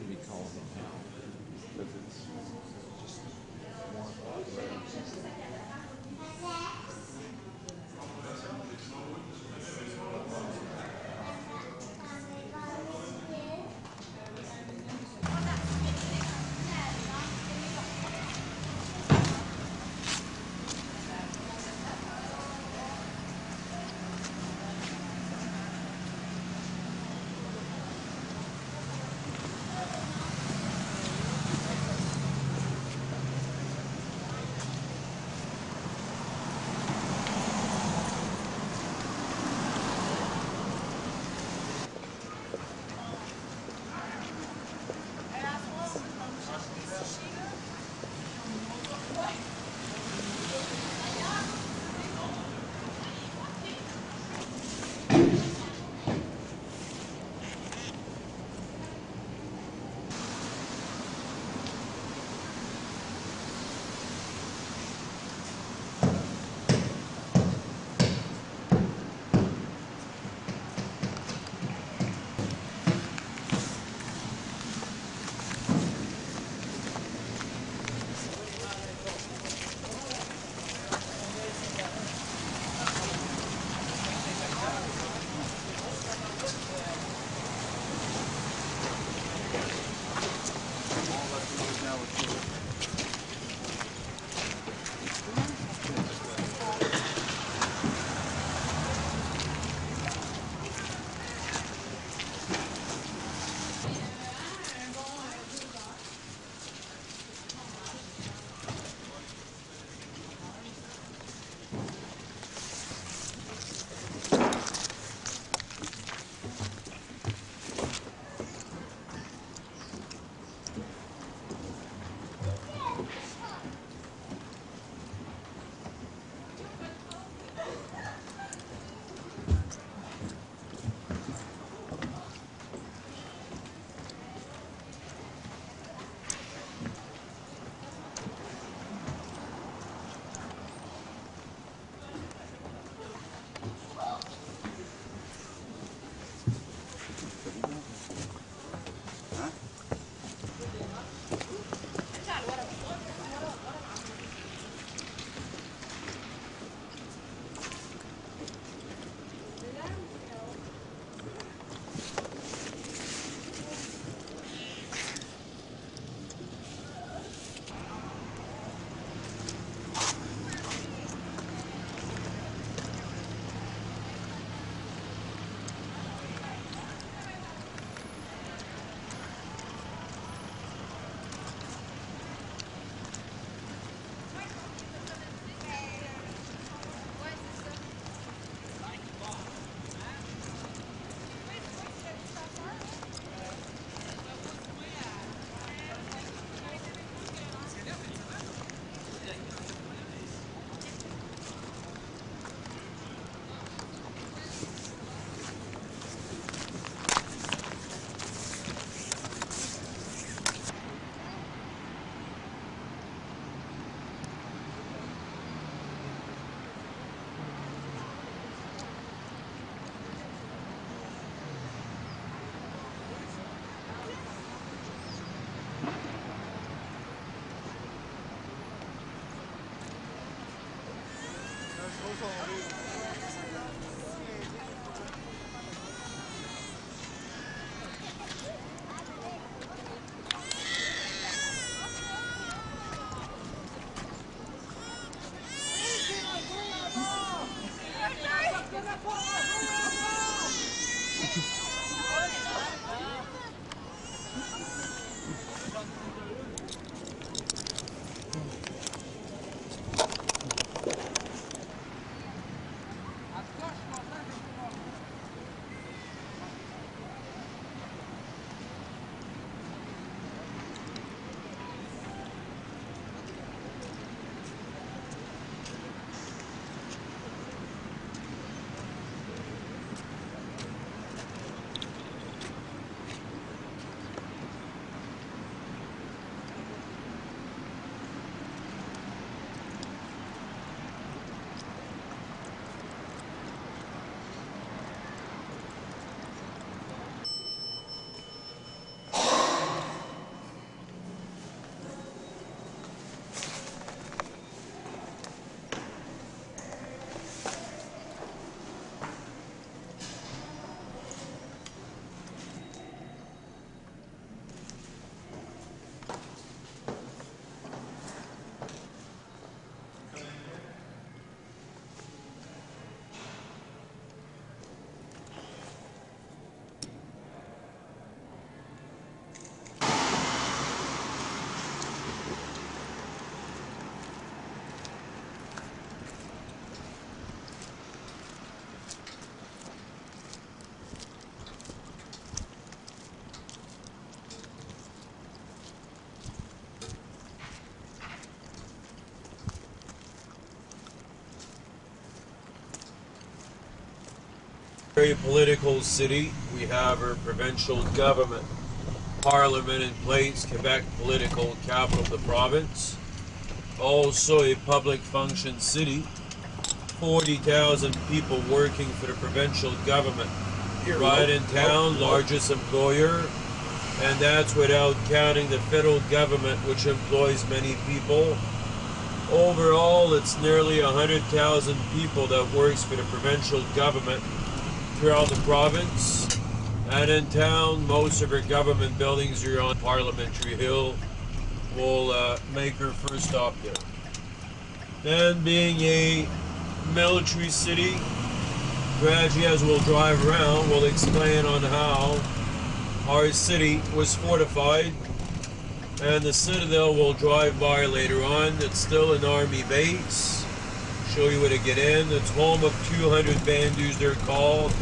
be calling them out. Because it's just very political city. We have our provincial government, parliament in place, Quebec political capital of the province. Also a public function city, 40,000 people working for the provincial government. Right in town, largest employer, and that's without counting the federal government, which employs many people. Overall, it's nearly 100,000 people that works for the provincial government throughout the province. And in town, most of our government buildings are on Parliamentary Hill. We'll make our first stop there. Then, being a military city, gradually as we'll drive around, we'll explain on how our city was fortified. And the Citadel we'll drive by later on. It's still an army base. Show you where to get in. It's home of 200 Bandus, they're called.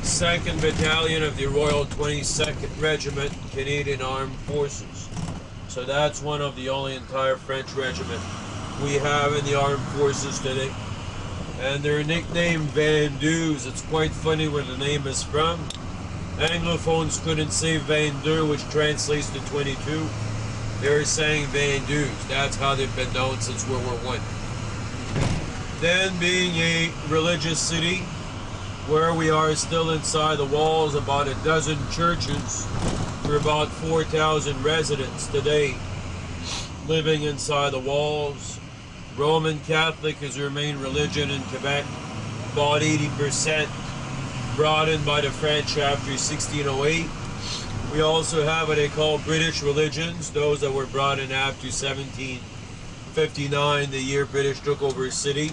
2nd Battalion of the Royal 22nd Regiment, Canadian Armed Forces. So that's one of the only entire French regiment we have in the armed forces today. And they're nicknamed Bandus. It's quite funny where the name is from. Anglophones couldn't say 22, which translates to 22. They're saying Bandus. That's how they've been known since World War I. Then, being a religious city, where we are still inside the walls, about a dozen churches for about 4,000 residents today living inside the walls. Roman Catholic is our main religion in Quebec, about 80%, brought in by the French after 1608. We also have what they call British religions, those that were brought in after 1759, the year British took over a city.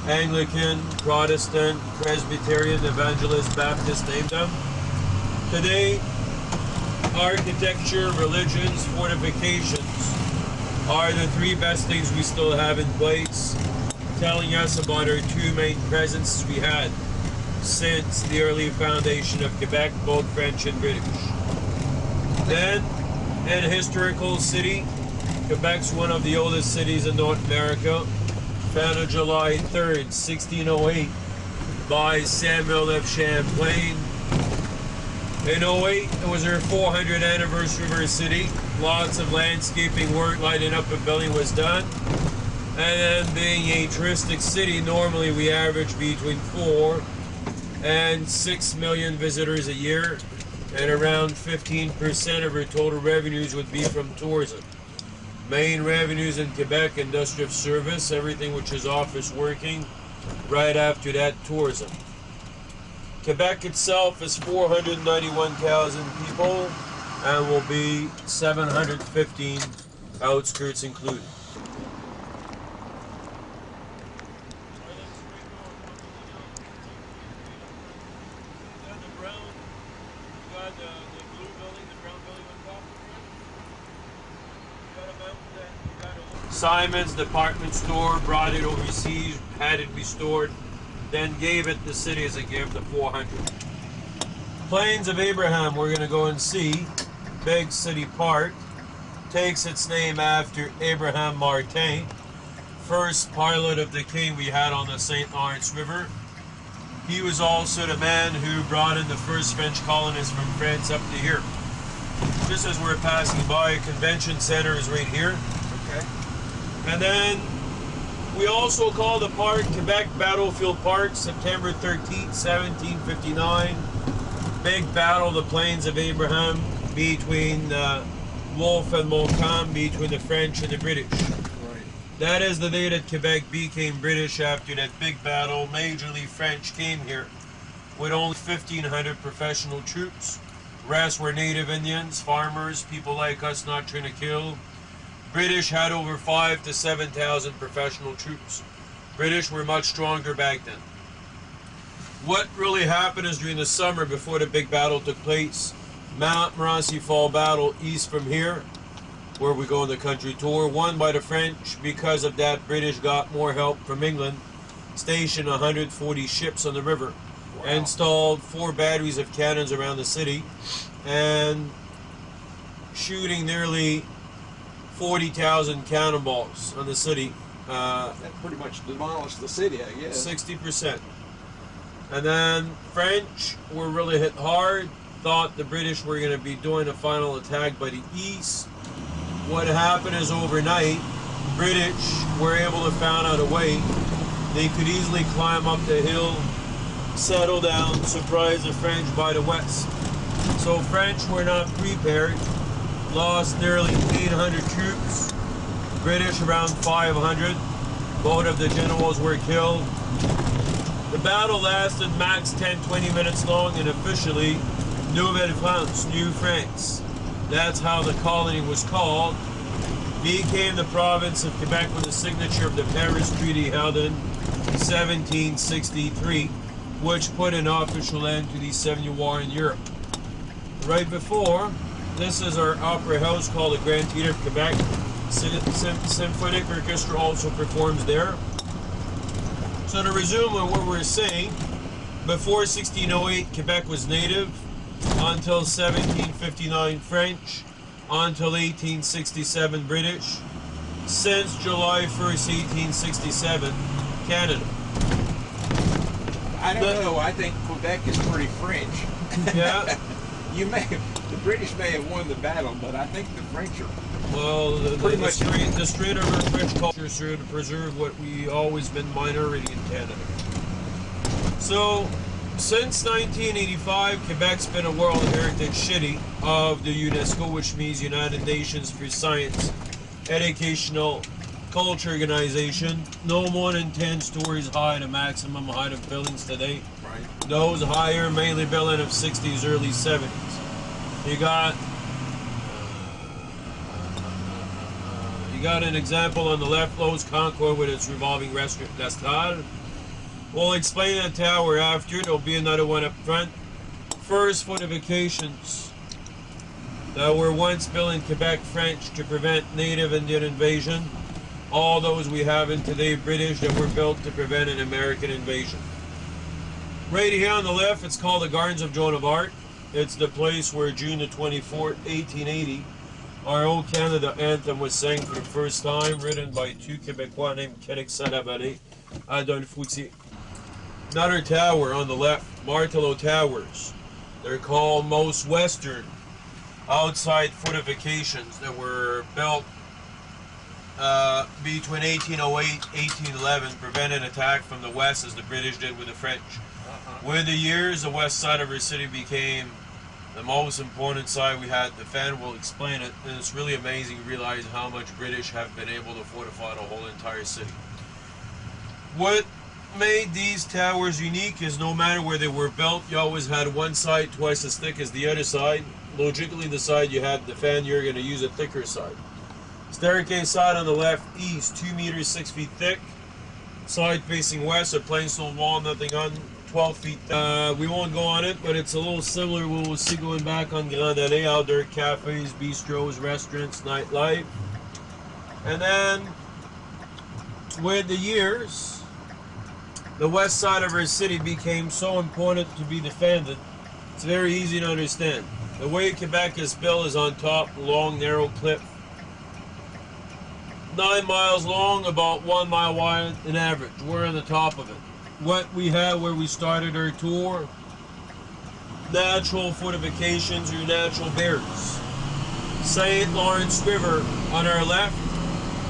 Anglican, Protestant, Presbyterian, Evangelist, Baptist, name them. Today, architecture, religions, fortifications are the three best things we still have in place, telling us about our two main presences we had since the early foundation of Quebec, both French and British. Then, an historical city, Quebec's one of the oldest cities in North America, founded July 3rd, 1608 by Samuel F. Champlain. In 08, it was our 400th anniversary of our city. Lots of landscaping work, lighting up and building was done. And then, being a touristic city, normally we average between 4 and 6 million visitors a year, and around 15% of our total revenues would be from tourism. Main revenues in Quebec, industrial service, everything which is office working. Right after that, tourism. Quebec itself is 491,000 people and will be 715 outskirts included. Simon's department store brought it overseas, had it restored, then gave it the city as a gift of 400. Plains of Abraham we're going to go and see. Big city park. Takes its name after Abraham Martin, first pilot of the king we had on the St. Lawrence River. He was also the man who brought in the first French colonists from France up to here. Just as we're passing by, convention center is right here. Okay. And then we also call the park Quebec Battlefield Park, September 13th, 1759. Big battle, the Plains of Abraham, between Wolfe and Montcalm, between the French and the British. Right. That is the day that Quebec became British after that big battle. Majorly French came here with only 1,500 professional troops. Rest were native Indians, farmers, people like us not trying to kill. British had over 5,000 to 7,000 professional troops. British were much stronger back then. What really happened is during the summer before the big battle took place, Montmorency Fall battle east from here, where we go on the country tour, won by the French. Because of that, British got more help from England, stationed 140 ships on the river, installed 4 batteries of cannons around the city, and shooting nearly 40,000 cannonballs on the city. That pretty much demolished the city, I guess. 60%. And then French were really hit hard, thought the British were going to be doing a final attack by the east. What happened is overnight, British were able to find out a way. They could easily climb up the hill, settle down, surprise the French by the west. So French were not prepared, lost nearly 800 troops, British around 500. Both of the generals were killed. The battle lasted max 10-20 minutes long, and officially Nouvelle-France, New France, that's how the colony was called, became the province of Quebec with the signature of the Paris Treaty held in 1763, which put an official end to the 7-Year War in Europe. Right before, this is our opera house called the Grand Theatre of Quebec. Symphonic Orchestra also performs there. So to resume on what we're saying, before 1608, Quebec was native, until 1759 French, until 1867 British, since July 1st, 1867, Canada. I don't know, I think Quebec is pretty French. Yeah. The British may have won the battle, but I think the French are well, the straight of our French culture is to preserve what we always been minority in Canada. So, since 1985, Quebec's been a World Heritage City of the UNESCO, which means United Nations for Science, Educational, Culture Organization. No more than 10 stories high, the maximum height of buildings today. right. Those higher, mainly building of 60s, early 70s. You got an example on the left, Lowe's Concord with its revolving restaurant, L'Estrade. We'll explain that tower after. There'll be another one up front. First, fortifications that were once built in Quebec French to prevent native Indian invasion. All those we have in today British that were built to prevent an American invasion. Right here on the left, it's called the Gardens of Joan of Arc. It's the place where June the 24th, 1880, our old Canada anthem was sang for the first time, written by two Quebecois named Québec Saint-Lavalée, Adolphe Foutier. Another tower on the left, Martelot Towers. They're called most western outside fortifications that were built between 1808 1811, prevented attack from the west as the British did with the French. With the years, the west side of our city became the most important side we had to defend. We'll explain it, and it's really amazing to realize how much British have been able to fortify the whole entire city. What made these towers unique is no matter where they were built, you always had one side twice as thick as the other side. Logically, the side you had to defend, you're going to use a thicker side. Staircase side on the left, east, 2 meters, 6 feet thick. Side facing west, a plain stone wall, nothing on, 12 feet thick. We won't go on it, but it's a little similar. We'll see going back on Grande Allée, outdoor cafes, bistros, restaurants, nightlife. And then, with the years, the west side of our city became so important to be defended. It's very easy to understand. The way Quebec is built is on top, long, narrow cliff. 9 miles long, about 1 mile wide in average. We're on the top of it. What we have where we started our tour, natural fortifications or natural barriers. St. Lawrence River on our left,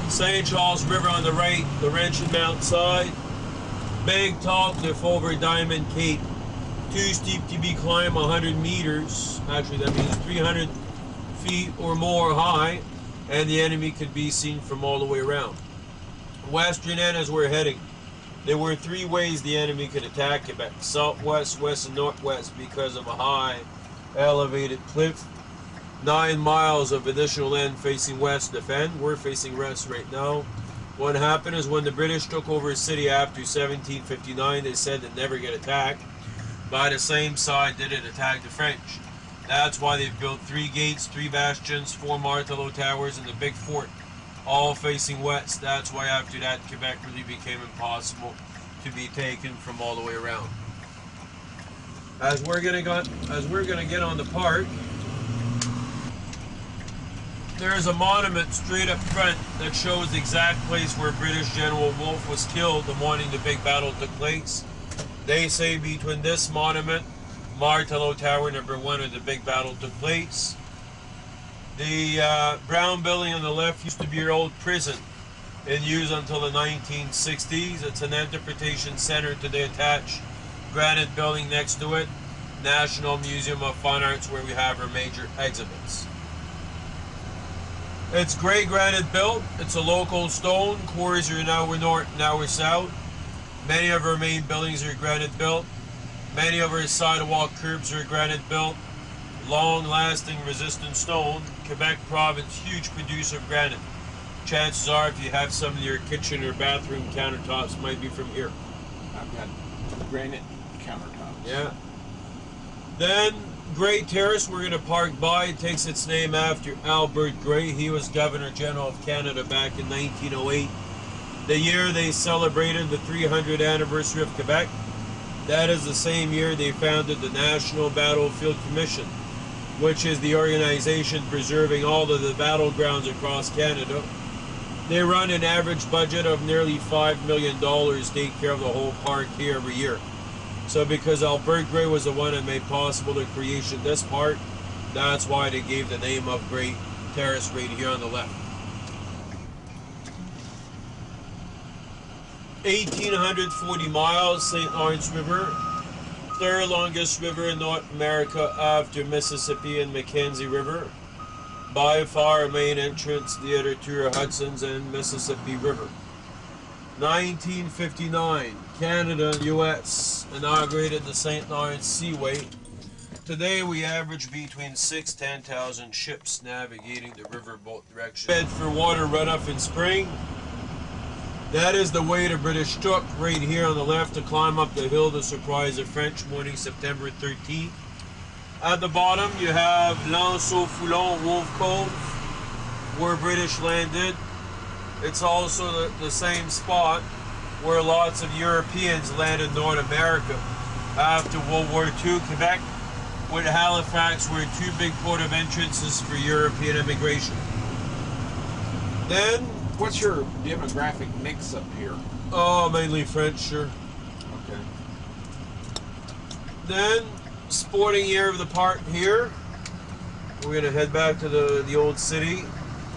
St. Charles River on the right, the Laurentian Mountain side, Big Top, the Fulver Diamond Cape, too steep to be climbed 100 meters, actually that means 300 feet or more high, and the enemy could be seen from all the way around. Western end as we're heading, there were 3 ways the enemy could attack Quebec: southwest, west, and northwest, because of a high elevated cliff. 9 miles of additional land facing west defend. We're facing west right now. What happened is when the British took over a city after 1759, they said they'd never get attacked. By the same side, they did attack the French. That's why they've built 3 gates, 3 bastions, 4 Martelot towers, and the big fort, all facing west. That's why after that, Quebec really became impossible to be taken from all the way around. As we're gonna get on the park, there's a monument straight up front that shows the exact place where British General Wolfe was killed the morning the big battle took place. They say between this monument, Martello Tower number 1, where the big battle took place. The brown building on the left used to be your old prison in use until the 1960s. It's an interpretation center to the attached granite building next to it, National Museum of Fine Arts, where we have our major exhibits. It's gray granite built. It's a local stone. Quarries are now north, now south. Many of our main buildings are granite built. Many of our sidewalk curbs are granite built. Long-lasting, resistant stone. Quebec province, huge producer of granite. Chances are, if you have some of your kitchen or bathroom countertops, might be from here. I've got granite countertops. Yeah. Then Grey Terrace, we're going to park by. It takes its name after Albert Grey. He was Governor General of Canada back in 1908. The year they celebrated the 300th anniversary of Quebec. That is the same year they founded the National Battlefield Commission, which is the organization preserving all of the battlegrounds across Canada. They run an average budget of nearly $5 million to take care of the whole park here every year. So because Albert Grey was the one that made possible the creation of this park, that's why they gave the name of Grey Terrace right here on the left. 1,840 miles, St. Lawrence River, third longest river in North America after Mississippi and Mackenzie River. By far main entrance, the other two are Hudson's and Mississippi River. 1959, Canada and U.S. inaugurated the St. Lawrence Seaway. Today we average between 6,000 and 10,000 ships navigating the river both directions. Bed for water runoff in spring. That is the way the British took right here on the left to climb up the hill to surprise the French morning September 13th. At the bottom you have L'Anse-au-Foulon, Wolf Cove, where British landed. It's also the same spot where lots of Europeans landed in North America. After World War II, Quebec with Halifax were two big port of entrances for European immigration. Then, What's your demographic mix up here? oh, mainly French, sure. Okay. Then, sporting area of the park here. We're gonna head back to the old city.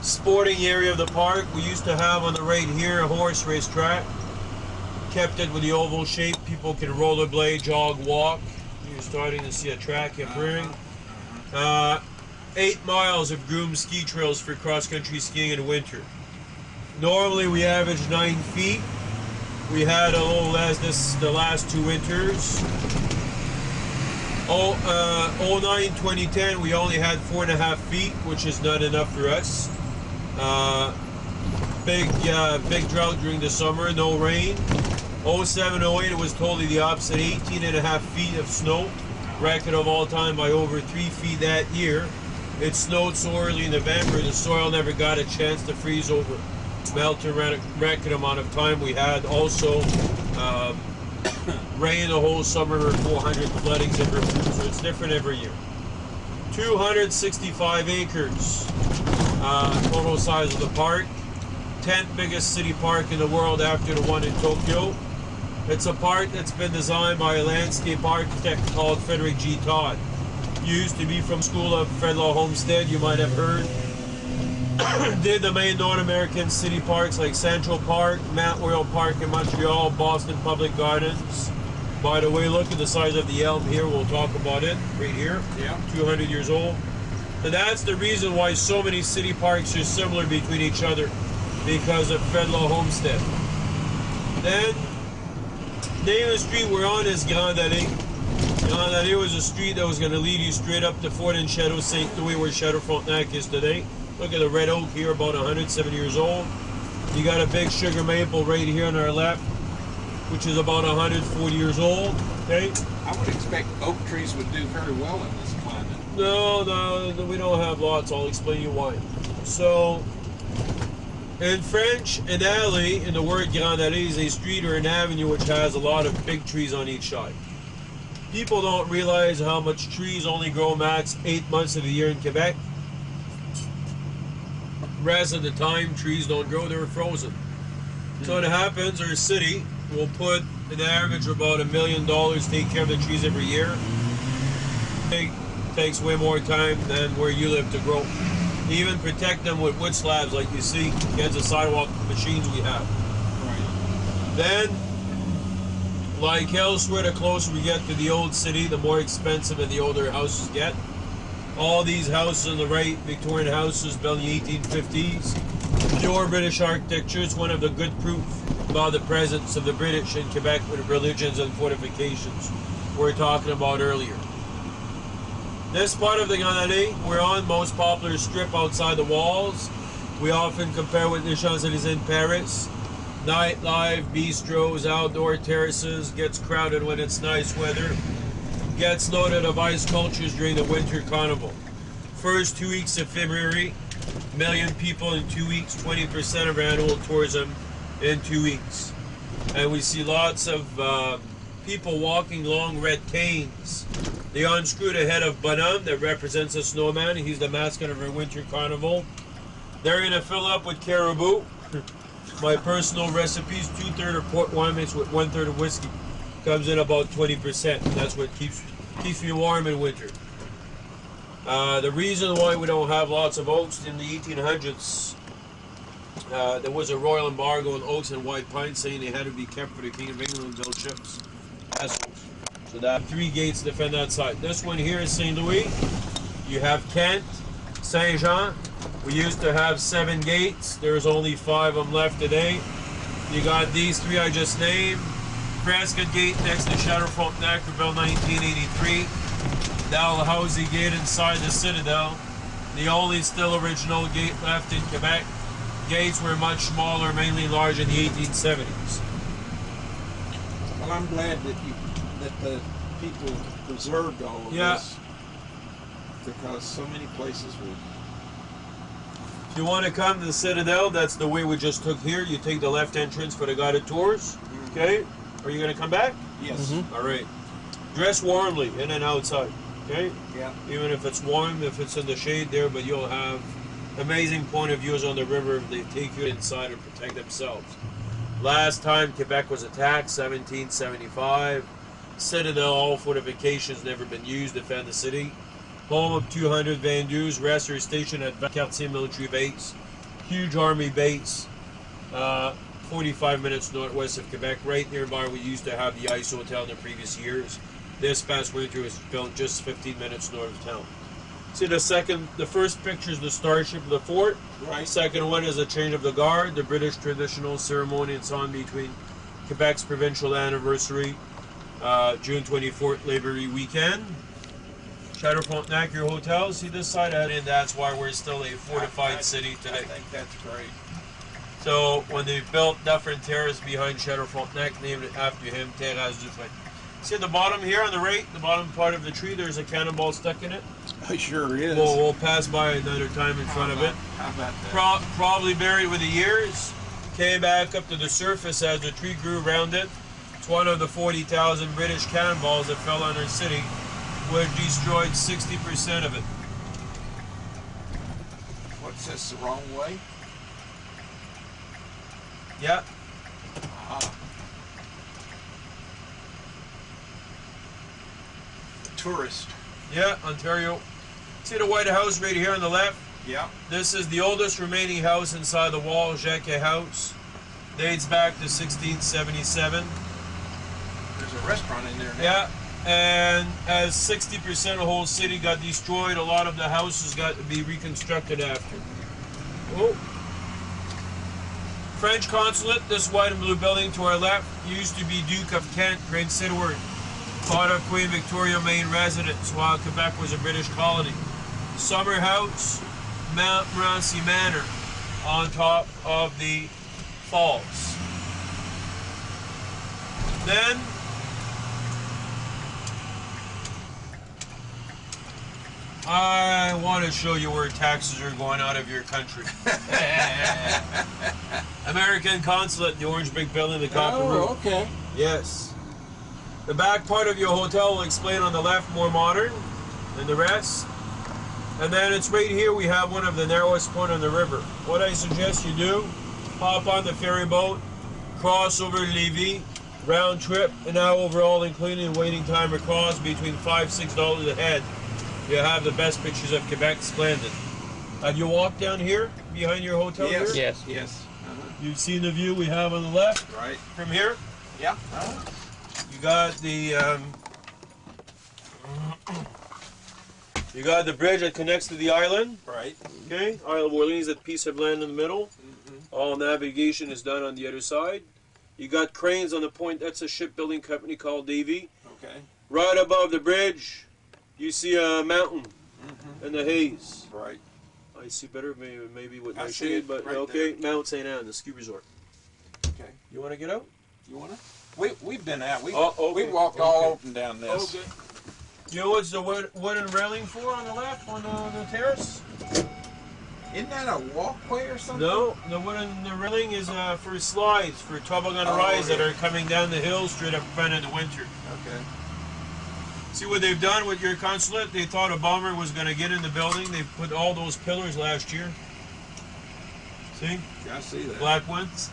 Sporting area of the park. We used to have on the right here a horse race track. Kept it with the oval shape. People can rollerblade, jog, walk. You're starting to see a track appearing. 8 miles of groomed ski trails for cross-country skiing in winter. Normally we average 9 feet. We had a little less the last 2 winters. 09, 2010 we only had 4.5 feet, which is not enough for us. Big drought during the summer, no rain. 07, 08 it was totally the opposite, 18.5 feet of snow, record of all time by over 3 feet that year. It snowed so early in November the soil never got a chance to freeze over. Melted record amount of time we had. Also rain the whole summer, 400 floodings every year, so it's different every year. 265 acres total size of the park. 10th biggest city park in the world after the one in Tokyo. It's a park that's been designed by a landscape architect called Frederick G. Todd. Used to be from School of Fredlaw Homestead, you might have heard. Did the main North American city parks like Central Park, Mount Royal Park in Montreal, Boston Public Gardens. By the way, look at the size of the elm here. We'll talk about it right here. Yeah. 200 years old. So that's the reason why so many city parks are similar between each other, because of Fredlaw Homestead. Then, name of the street we're on is Grande Allée. Grande Allée was a street that was going to lead you straight up to Fort and Chateau St. Louis, where Chateau Frontenac is today. Look at the red oak here, about 107 years old. You got a big sugar maple right here on our left, which is about 140 years old. Okay. I would expect oak trees would do very well in this climate. No, we don't have lots. I'll explain you why. So, in French, an alley, in the word Grande Allée, is a street or an avenue which has a lot of big trees on each side. People don't realize how much trees only grow max 8 months of the year in Quebec. Rest of the time, trees don't grow, they're frozen. So what happens, our city will put an average of about $1 million to take care of the trees every year. It takes way more time than where you live to grow. Even protect them with wood slabs like you see against the sidewalk machines we have. Right. Then, like elsewhere, the closer we get to the old city, the more expensive and the older houses get. All these houses on the right, Victorian houses built in the 1850s, pure British architecture. It's one of the good proof about the presence of the British in Quebec with religions and fortifications we were talking about earlier. This part of the Grenadie, we're on most popular strip outside the walls. We often compare with the Champs-Élysées in Paris. Nightlife, bistros, outdoor terraces, gets crowded when it's nice weather, gets loaded of ice sculptures during the winter carnival. First 2 weeks of February, 1 million people in 2 weeks, 20% of annual tourism in 2 weeks. And we see lots of people walking long red canes. They unscrewed a head of Bonhomme that represents a snowman. He's the mascot of our winter carnival. They're going to fill up with caribou. My personal recipe is 2/3 of port wine mixed with 1/3 of whiskey. Comes in about 20%. That's what keeps me warm in winter. The reason why we don't have lots of oaks in the 1800s, there was a royal embargo on oaks and white pine saying they had to be kept for the King of England until ships. So that 3 gates defend that side. This one here is St. Louis. You have Kent, Saint Jean. We used to have 7 gates. There's only 5 of them left today. You got these 3 I just named. Prescott Gate next to Chateau Frontenac, built 1983. Dalhousie Gate inside the Citadel. The only still original gate left in Quebec. Gates were much smaller, mainly large in the 1870s. Well, I'm glad that the people preserved all of this, because so many places would. If you want to come to the Citadel, that's the way we just took here. You take the left entrance for the guided tours. Okay? Are you going to come back? Yes. All right. Dress warmly, in and outside. Okay? Yeah. Even if it's warm, if it's in the shade there, but you'll have amazing point of views on the river if they take you inside and protect themselves. Last time Quebec was attacked, 1775. Citadel, all fortifications never been used to defend the city. Home of 200 Vendus, rest are stationed at Cartier Military Base. Huge army base, 45 minutes northwest of Quebec. Right nearby, we used to have the Ice Hotel in the previous years. This past winter was built just 15 minutes north of town. See the first picture is the starship of the fort. Right. Second one is a change of the guard, the British traditional ceremony and so on between Quebec's provincial anniversary, June 24th, Labor Day weekend. Chateau Frontenac, your hotel. See this side, and that's why we're still a fortified city today. I think that's great. So when they built Dufferin Terrace behind Chateau Frontenac, named it after him, Terrace Dufferin. See at the bottom here on the right, the bottom part of the tree, there's a cannonball stuck in it. It sure is. We'll pass by another time in front of it. How about that? Probably buried with the years. Came back up to the surface as the tree grew around it. It's one of the 40,000 British cannonballs that fell on our city, which destroyed 60% of it. What's this, the wrong way? Yeah. Tourist. Yeah, Ontario. See the White House right here on the left? Yeah. This is the oldest remaining house inside the wall, Jacquet House. Dates back to 1677. There's a restaurant in there now. Yeah, and as 60% of the whole city got destroyed, a lot of the houses got to be reconstructed after. Oh. French consulate, this white and blue building to our left, used to be Duke of Kent, Prince Edward. Part of Queen Victoria main residence while Quebec was a British colony. Summer house, Montmorency Manor on top of the falls. Then I want to show you where taxes are going out of your country. American consulate, the orange brick building, the copper roof. Oh, okay. Yes. The back part of your hotel will explain on the left, more modern than the rest. And then it's right here we have one of the narrowest point on the river. What I suggest you do, hop on the ferry boat, cross over Lévis, Round trip, and now overall, including waiting time across, between $5-6 a head. You have the best pictures of Quebec, splendid. Have you walked down here behind your hotel Yes. here? Yes. Yes. You've seen the view we have on the left Right. from here. Yeah. You got the bridge that connects to the island. Right. Okay, Isle of Orleans, that piece of land in the middle. All navigation is done on the other side. You got cranes on the point. That's a shipbuilding company called Davy. Okay. Right above the bridge, you see a mountain in the haze. Right. I see better, maybe with I my see shade, it but right okay. Mount St. Anne, the ski resort. Okay. You want to get out? You wanna? We've been out. We Okay, we walked all okay. up and down this. Okay. You know what's the wooden railing for on the left on the terrace? Isn't that a walkway or something? No, the railing is for slides, for toboggan rides that yeah. are coming down the hill straight up front in the winter. Okay. See what they've done with your consulate? They thought a bomber was going to get in the building. They put all those pillars last year. See? I see that. Black ones.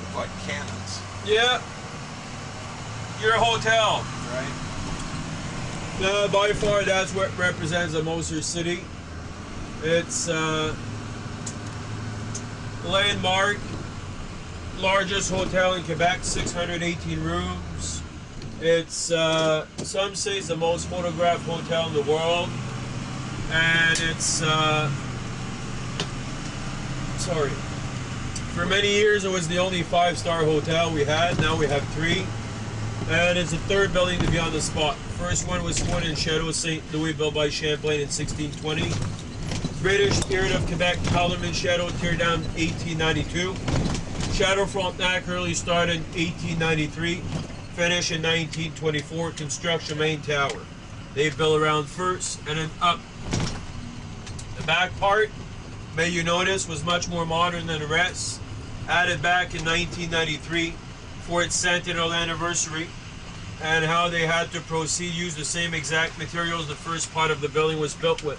Look like cannons. Yeah. Your hotel. Right. By far, that's what represents the Moser City. It's landmark, largest hotel in Quebec, 618 rooms. It's some say it's the most photographed hotel in the world, and it's sorry. For many years, it was the only 5-star hotel we had. Now we have 3. And it's the 3rd building to be on the spot. First one was one in Chateau St. Louis, built by Champlain in 1620. British period of Quebec, Parliament Chateau, tear down 1892. Chateau Frontenac early started in 1893, finish in 1924. Construction main tower. They built around first and then up. The back part, may you notice, was much more modern than the rest. Added back in 1993 for its centennial anniversary, and how they had to proceed, use the same exact materials the first part of the building was built with.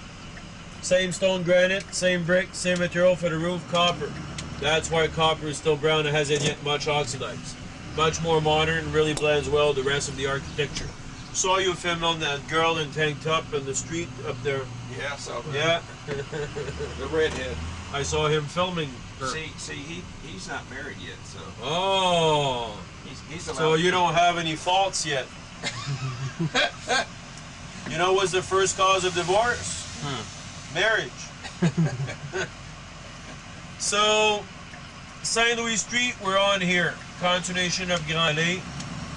Same stone granite, same brick, same material for the roof, copper. That's why copper is still brown and hasn't yet much oxidized. Much more modern and really blends well with the rest of the architecture. Saw you filming that girl in tank top in the street up there. Yeah, I saw that. Yeah. The redhead. I saw him filming her. See, he's not married yet, so Oh. he's allowed. So you don't have any faults yet. You know what's the first cause of divorce? Marriage. So, St. Louis Street, we're on here. Continuation of Grand Allée.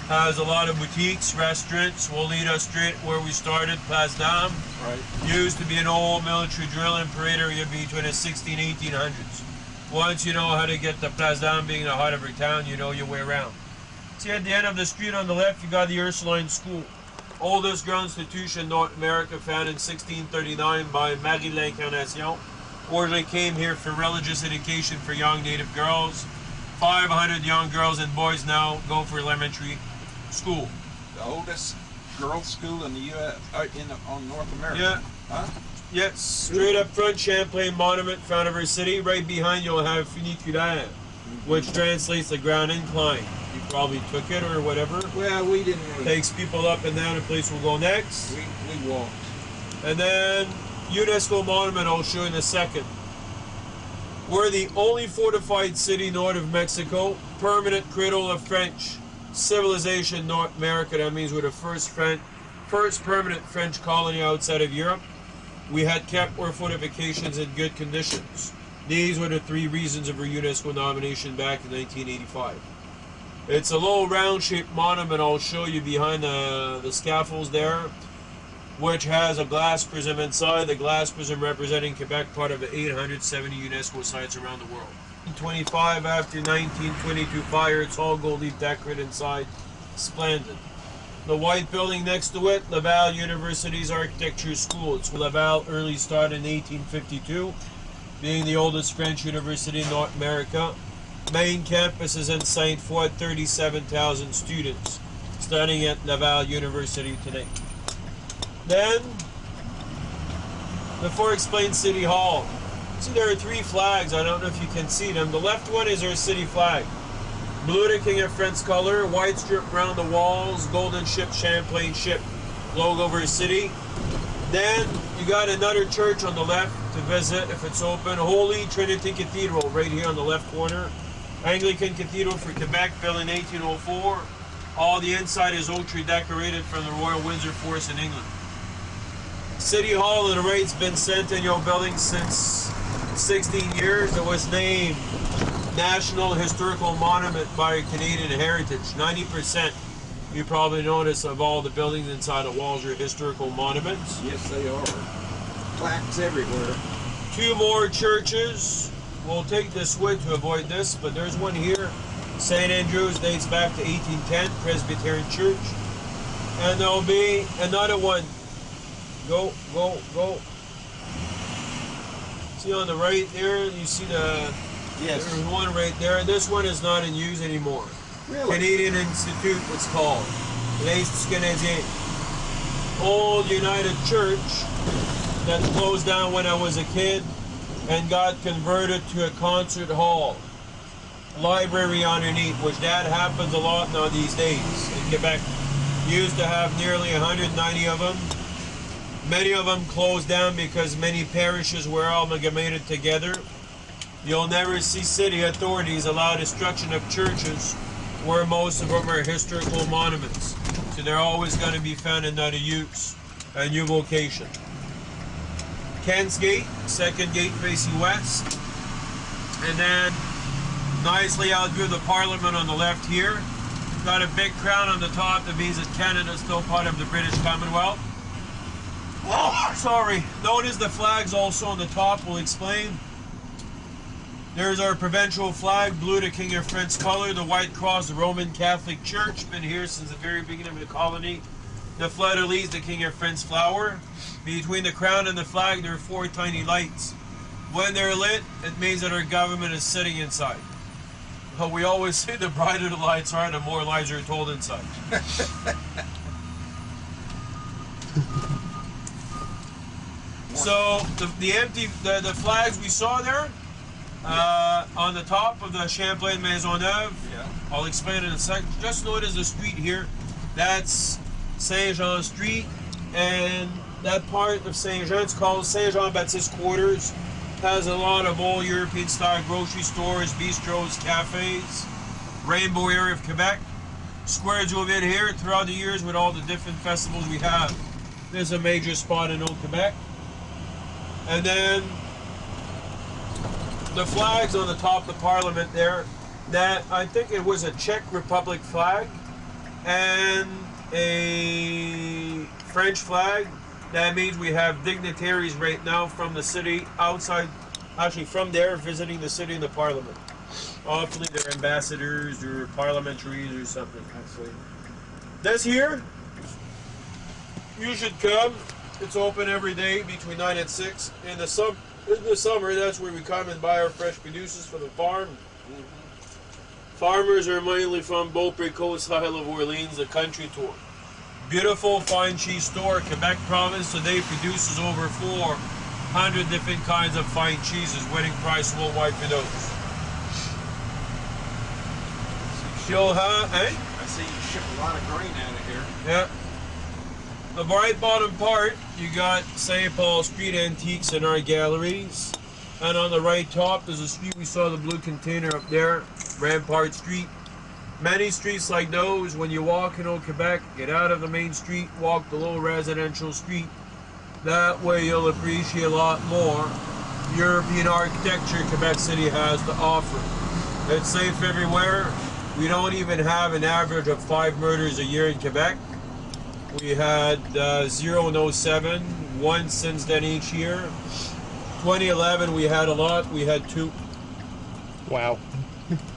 Has a lot of boutiques, restaurants. Will lead us straight where we started, Place d'Armes. Right. Used to be an old military drill and parade area between the 1800s. Once you know how to get to Place d'Armes, being the heart of our town, you know your way around. See, at the end of the street on the left, you got the Ursuline School. Oldest girl institution in North America, founded in 1639 by Marie l'Incarnation. Originally came here for religious education for young native girls. 500 young girls and boys now go for elementary school. The oldest girls' school in the U.S. On North America. Yeah. Huh? Yes, straight up front, Champlain Monument, front of our city. Right behind you'll have Funiculaire, which translates the ground incline. You probably took it or whatever. Well, we didn't really. Takes people up and down. The place will go next. We walked. And then UNESCO Monument I'll show you in a second. We're the only fortified city north of Mexico. Permanent cradle of French civilization in North America. That means we're the first permanent French colony outside of Europe. We had kept our fortifications in good conditions. These were the 3 reasons of our UNESCO nomination back in 1985. It's a little round-shaped monument I'll show you behind the scaffolds there, which has a glass prism inside. The glass prism representing Quebec, part of the 870 UNESCO sites around the world. 25 after 1922 fire, it's all gold leaf decorated inside. Splendid. The white building next to it, Laval University's Architecture School. It's Laval early started in 1852, being the oldest French university in North America. Main campus is in Saint Foy, 37,000 students studying at Laval University today. Then, before I explain City Hall, see there are 3 flags. I don't know if you can see them. The left one is our city flag. Blue to King of France color, white strip around the walls, golden ship, Champlain ship logo over the city. Then you got another church on the left to visit if it's open. Holy Trinity Cathedral right here on the left corner. Anglican Cathedral for Quebec, built in 1804. All the inside is oak tree decorated from the Royal Windsor Force in England. City Hall on the right's been Centennial building since 16 years. It was named National Historical Monument by Canadian Heritage. 90%, you probably notice, of all the buildings inside the walls are historical monuments. Yes, they are. Plaques everywhere. 2 more churches. We'll take this way to avoid this, but there's one here. St. Andrews dates back to 1810, Presbyterian Church. And there'll be another one. Go, go, go. See on the right there, you see the... Yes. There's one right there. This one is not in use anymore. Really? Canadian Institute, it's called. L'Institut Canadien. Old United Church that closed down when I was a kid and got converted to a concert hall. Library underneath, which that happens a lot now these days in Quebec. Used to have nearly 190 of them. Many of them closed down because many parishes were amalgamated together. You'll never see city authorities allow destruction of churches where most of them are historical monuments. So they're always going to be found in another use, a new location. Kent's Gate, second gate facing west. And then nicely out view of the Parliament on the left here. Got a big crown on the top that means that Canada is still part of the British Commonwealth. Oh, sorry. Notice the flags also on the top, we'll explain. There's our provincial flag, blue to King of France color, the white cross, the Roman Catholic Church, been here since the very beginning of the colony. The fleur-de-lis, the King of France flower. Between the crown and the flag, there are 4 tiny lights. When they're lit, it means that our government is sitting inside. But we always say the brighter the lights are, the more lies are told inside. So the flags we saw there, on the top of the Champlain Maisonneuve, I'll explain in a sec. Just notice the street here. That's Saint Jean Street, and that part of Saint Jean, it's called Saint Jean Baptiste Quarters. Has a lot of old European style grocery stores, bistros, cafes. Rainbow area of Quebec. Square Jouvin here throughout the years with all the different festivals we have. There's a major spot in Old Quebec. And then the flags on the top of the Parliament there, that I think it was a Czech Republic flag and a French flag. That means we have dignitaries right now from the city outside, actually from there, visiting the city and the Parliament. Hopefully they're ambassadors or parliamentaries or something. Actually, this here, you should come. It's open every day between 9 and 6. In the summer, that's where we come and buy our fresh produces for the farm. Farmers are mainly from Beaupré-Côte, Isle of Orleans, a country tour. Beautiful fine cheese store, Quebec province today produces over 400 different kinds of fine cheeses, winning price worldwide for those. You'll have, I see you ship a lot of grain out of here. Yeah. The right bottom part, you got St. Paul Street Antiques in our galleries. And on the right top, there's a street, we saw the blue container up there, Rampart Street. Many streets like those, when you walk in Old Quebec, get out of the main street, walk the low residential street. That way you'll appreciate a lot more European architecture Quebec City has to offer. It's safe everywhere. We don't even have an average of 5 murders a year in Quebec. We had 0 in 07, 1 since then each year. 2011 we had a lot, we had 2. Wow.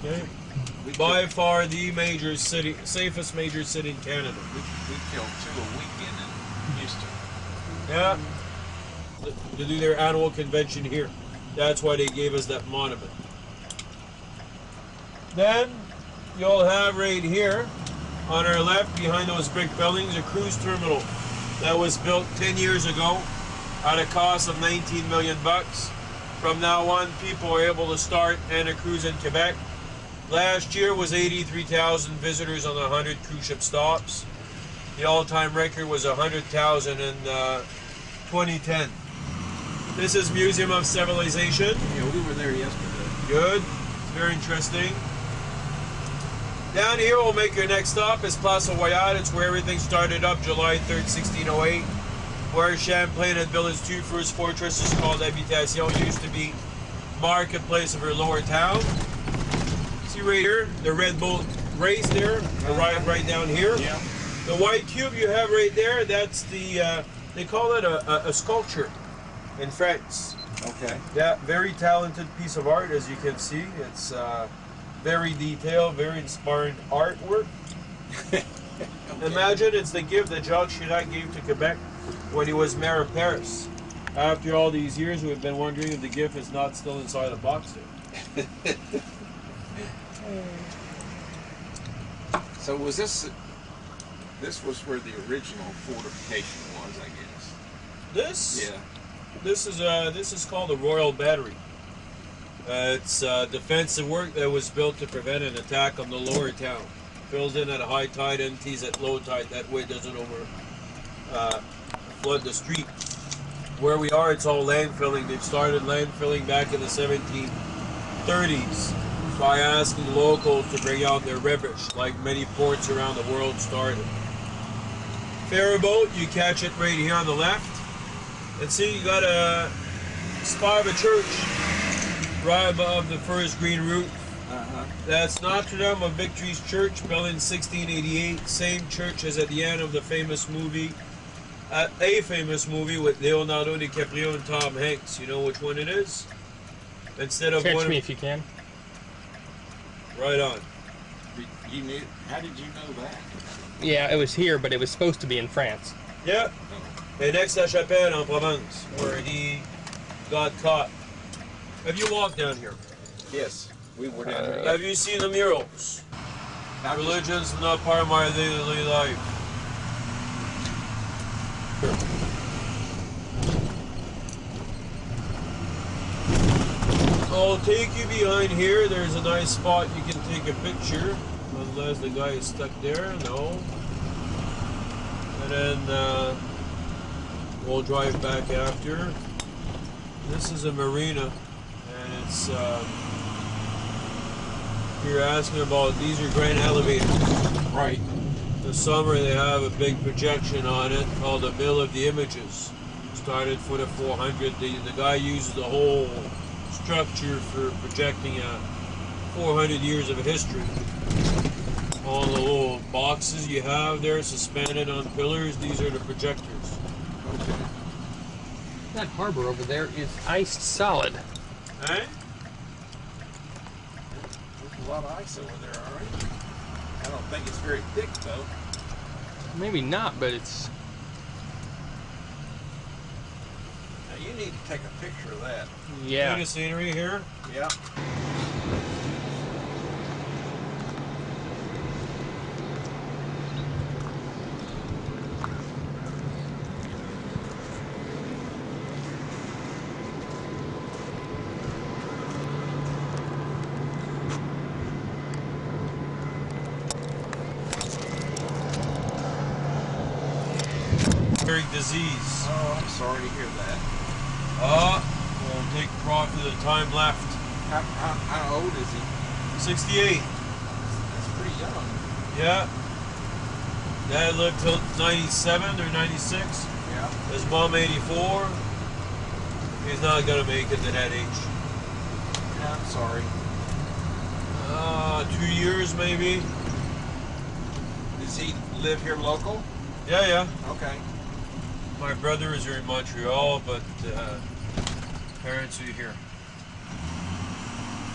Okay. By far the major city, safest major city in Canada. We killed 2 a weekend in Houston. Yeah. To do their annual convention here. That's why they gave us that monument. Then you'll have right here on our left behind those brick buildings a cruise terminal that was built 10 years ago at a cost of $19 million. From now on, people are able to start and a cruise in Quebec. Last year was 83,000 visitors on 100 cruise ship stops. The all-time record was 100,000 in 2010. This is Museum of Civilization. Yeah, we were there yesterday. Good. Very interesting. Down here, we'll make your next stop is Place Royale. It's where everything started up July 3rd, 1608. Where Champlain had built his two first fortresses called Habitation. Used to be marketplace of her lower town. See right here, the Red Bull race there, arrived right down here. Yeah. The white cube you have right there, that's the, they call it a sculpture in France. Okay. Yeah, very talented piece of art, as you can see. It's very detailed, very inspiring artwork. Okay. Imagine it's the gift that Jacques Chirac gave to Quebec when he was mayor of Paris. After all these years, we've been wondering if the gift is not still inside a box there. So was this was where the original fortification was, I guess. This? Yeah. This is called the Royal Battery. It's defensive work that was built to prevent an attack on the lower town. Fills in at a high tide, empties at low tide. That way it doesn't flood the street. Where we are, it's all landfilling. They've started landfilling back in the 1730s by asking locals to bring out their rubbish, like many ports around the world started. Ferry boat, you catch it right here on the left. And see, you got a spire of a church right above the first green roof. That's Notre Dame of Victory's Church, built in 1688. Same church as at the end of the famous movie, a famous movie with Leonardo DiCaprio and Tom Hanks. You know which one it is? Instead of Catch one, me if you can. right on. You knew? How did you know that? Yeah, it was here, but it was supposed to be in France. Yeah. And Aix-la-Chapelle en Provence, where he got caught. Have you walked down here? Yes, we were down there. Have you seen the murals? Not just- Religion's not part of my daily life. I'll take you behind here. There's a nice spot you can take a picture. Unless the guy is stuck there. No. And then we'll drive back after. This is a marina. And it's, you're asking about, these are grain elevators. Right. The summer they have a big projection on it called the Mill of the Images. Started for the 400. The guy uses the whole structure for projecting 400 years of history. All the little boxes you have there suspended on pillars, these are the projectors. Okay. That harbor over there is iced solid. Eh? There's a lot of ice over there, all right? I don't think it's very thick, though. Maybe not, but it's... Now, you need to take a picture of that. Yeah. See the scenery here? Yeah. Disease. Oh, I'm sorry to hear that. We'll take profit of the time left. How old is he? 68. That's pretty young. Yeah. Dad lived till 97 or 96. Yeah. His mom 84. He's not gonna make it to that age. Yeah, I'm sorry. 2 years maybe. Does he live here local? Yeah, yeah. Okay. My brother is here in Montreal, but parents are here.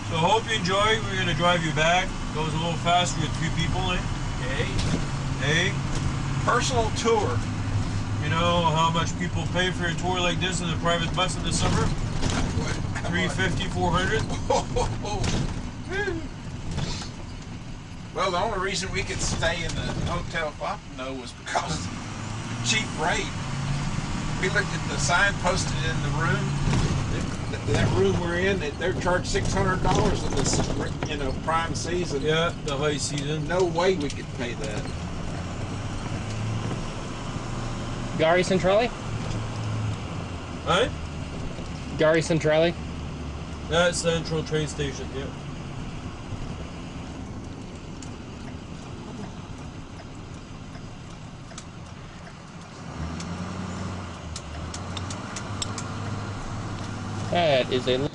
So I hope you enjoy. We're gonna drive you back. Goes a little faster with 2 people, eh? Okay. Hey, Personal tour. you know how much people pay for a tour like this in a private bus in the summer? 350, 400. Well, the only reason we could stay in the Hotel Fontenot was because of the cheap rate. We looked at the sign posted in the room. that room we're in, they're charged $600 in this, prime season. Yeah, the high season. No way we could pay that. Gary Centrale? Right? Gary Centrale? That's Central train station, yeah. That is a